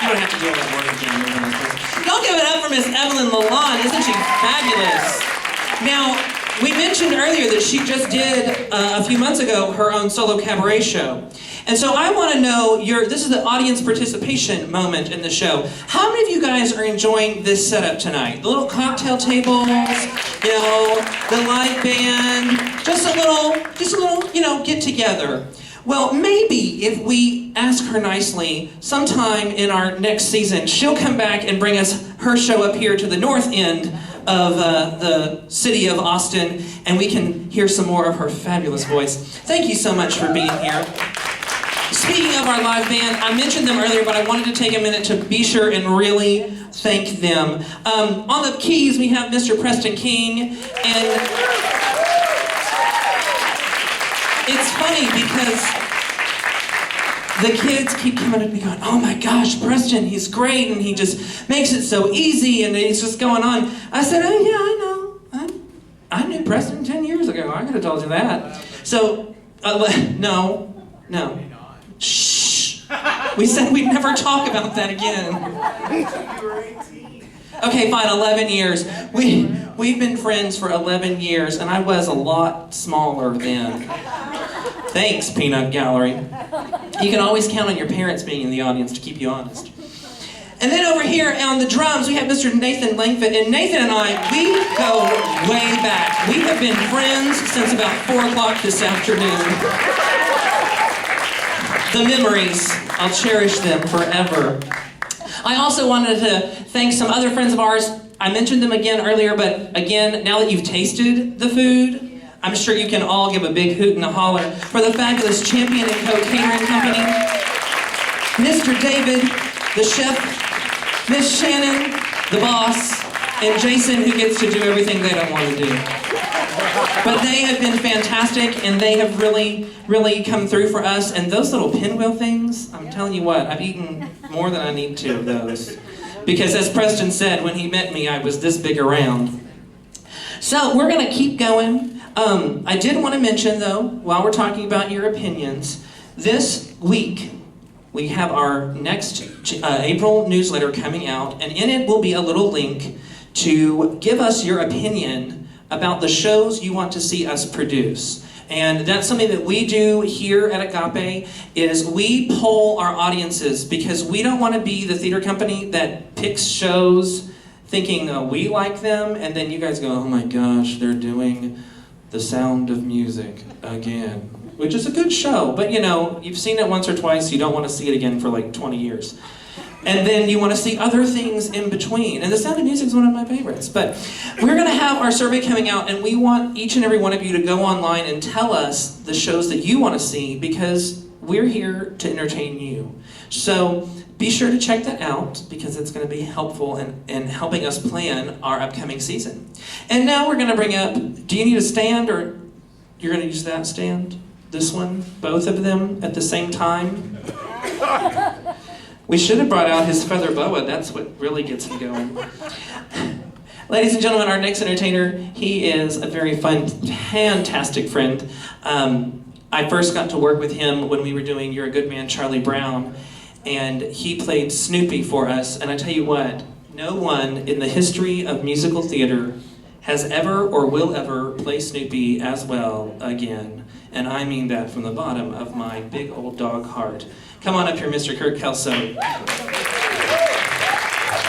You don't have to do all that work again. Y'all give it up for Miss Evelyn Lalonde. Isn't she fabulous? Now, we mentioned earlier that she just did, a few months ago, her own solo cabaret show. And so I want to know, this is the audience participation moment in the show. How many of you guys are enjoying this setup tonight? The little cocktail tables, the live band, just a little, get together. Well, maybe if we ask her nicely, sometime in our next season, she'll come back and bring us her show up here to the north end of the city of Austin, and we can hear some more of her fabulous voice. Thank you so much for being here. Speaking of our live band, I mentioned them earlier, but I wanted to take a minute to be sure and really thank them. On the keys, we have Mr. Preston King, and it's funny because the kids keep coming up to me going, "Oh my gosh, Preston, he's great, and he just makes it so easy, and he's just going on." I said, "Oh yeah, I know. I knew Preston 10 years ago. I could have told you that." So, no. Shh. We said we'd never talk about that again. Okay, fine, 11 years. We've been friends for 11 years, and I was a lot smaller then. Thanks, Peanut Gallery. You can always count on your parents being in the audience to keep you honest. And then over here on the drums, we have Mr. Nathan Langford. And Nathan and I, we go way back. We have been friends since about 4 o'clock this afternoon. The memories, I'll cherish them forever. I also wanted to thank some other friends of ours. I mentioned them again earlier, but again, now that you've tasted the food, I'm sure you can all give a big hoot and a holler for the fabulous Champion & Co. Catering Company, Mr. David, the chef, Miss Shannon, the boss, and Jason, who gets to do everything they don't want to do. But they have been fantastic, and they have really come through for us. And those little pinwheel things, I'm telling you what, I've eaten more than I need to of those. Because as Preston said, when he met me, I was this big around. So we're going to keep going. I did want to mention, though, while we're talking about your opinions, this week we have our next April newsletter coming out, and in it will be a little link to give us your opinion about the shows you want to see us produce. And that's something that we do here at Agape, is we poll our audiences, because we don't want to be the theater company that picks shows thinking we like them, and then you guys go, "Oh my gosh, they're doing The Sound of Music again," which is a good show, but you've seen it once or twice, you don't want to see it again for like 20 years. And then you want to see other things in between. And The Sound of Music is one of my favorites. But we're going to have our survey coming out, and we want each and every one of you to go online and tell us the shows that you want to see, because we're here to entertain you. So be sure to check that out, because it's going to be helpful in helping us plan our upcoming season. And now we're going to bring up, do you need a stand, or you're going to use that stand? This one? Both of them at the same time? We should have brought out his feather boa. That's what really gets him going. Ladies and gentlemen, our next entertainer, he is a very fun, fantastic friend. I first got to work with him when we were doing You're a Good Man, Charlie Brown, and he played Snoopy for us. And I tell you what, no one in the history of musical theater has ever or will ever play Snoopy as well again. And I mean that from the bottom of my big old dog heart. Come on up here, Mr. Kirk Kelso.